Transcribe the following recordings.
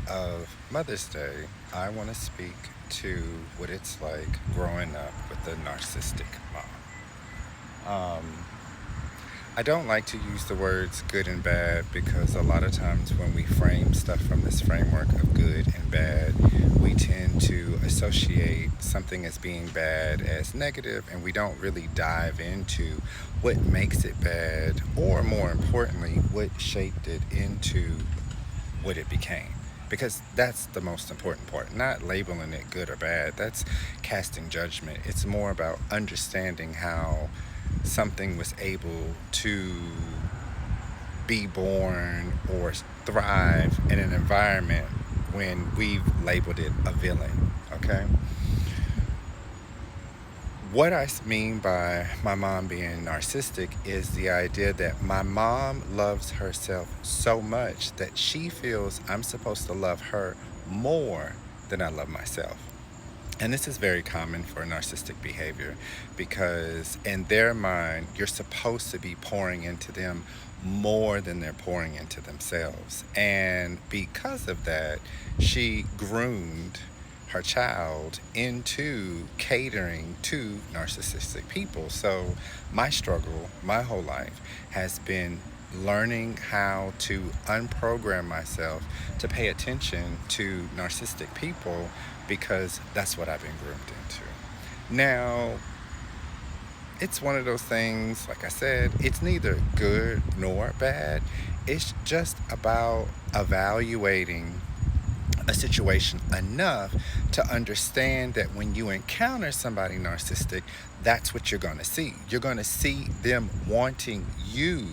of Mother's Day, I want to speak to what it's like growing up with a narcissistic mom. I don't like to use the words good and bad because a lot of times when we frame stuff from this framework of good and bad, we tend to associate something as being bad as negative, and we don't really dive into what makes it bad, or more importantly, what shaped it into what it became. Because that's the most important part. Not labeling it good or bad, that's casting judgment. It's more about understanding how something was able to be born or thrive in an environment when we've labeled it a villain. Okay? What I mean by my mom being narcissistic is the idea that my mom loves herself so much that she feels I'm supposed to love her more than I love myself. And this is very common for narcissistic behavior because, in their mind, you're supposed to be pouring into them more than they're pouring into themselves. And because of that, she groomed her child into catering to narcissistic people. So, my struggle, my whole life, has been learning how to unprogram myself to pay attention to narcissistic people because that's what I've been groomed into. Now, it's one of those things, like I said, it's neither good nor bad. It's just about evaluating a situation enough to understand that when you encounter somebody narcissistic, that's what you're going to see. You're going to see them wanting you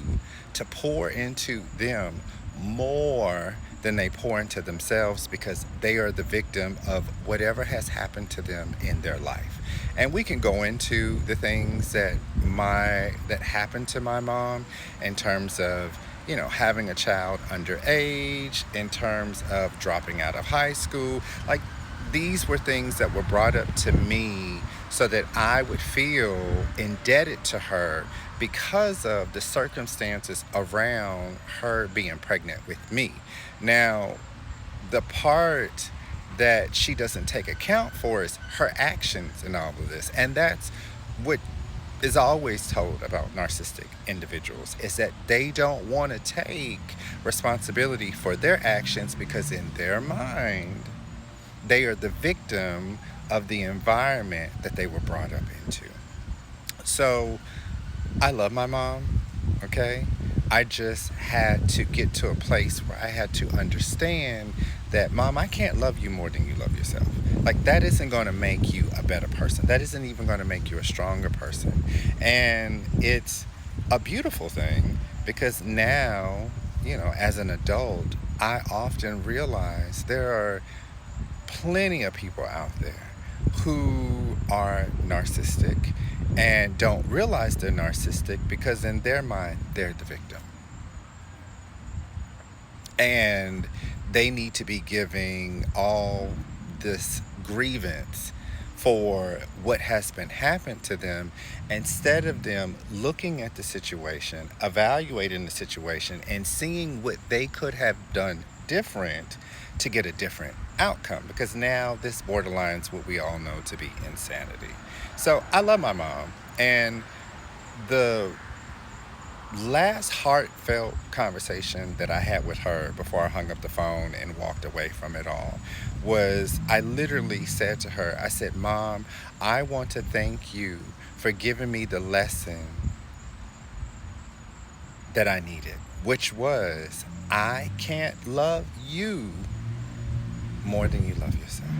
to pour into them more than they pour into themselves because they are the victim of whatever has happened to them in their life. And we can go into the things that happened to my mom in terms of having a child underage, in terms of dropping out of high school. Like, these were things that were brought up to me so that I would feel indebted to her because of the circumstances around her being pregnant with me. Now, the part that she doesn't take account for is her actions in all of this. And that's what is always told about narcissistic individuals, is that they don't want to take responsibility for their actions because in their mind they are the victim of the environment that they were brought up into. So I love my mom, okay? I just had to get to a place where I had to understand that, Mom, I can't love you more than you love yourself. Like, that isn't going to make you a better person. That isn't even going to make you a stronger person. And it's a beautiful thing because now, as an adult, I often realize there are plenty of people out there who are narcissistic and don't realize they're narcissistic because in their mind they're the victim, and they need to be giving all this grievance for what has been happened to them instead of them looking at the situation, evaluating the situation, and seeing what they could have done different to get a different outcome, because now this borderlines what we all know to be insanity. So I love my mom, and the last heartfelt conversation that I had with her before I hung up the phone and walked away from it all was, I literally said to her, I said, Mom, I want to thank you for giving me the lesson that I needed, which was I can't love you more than you love yourself.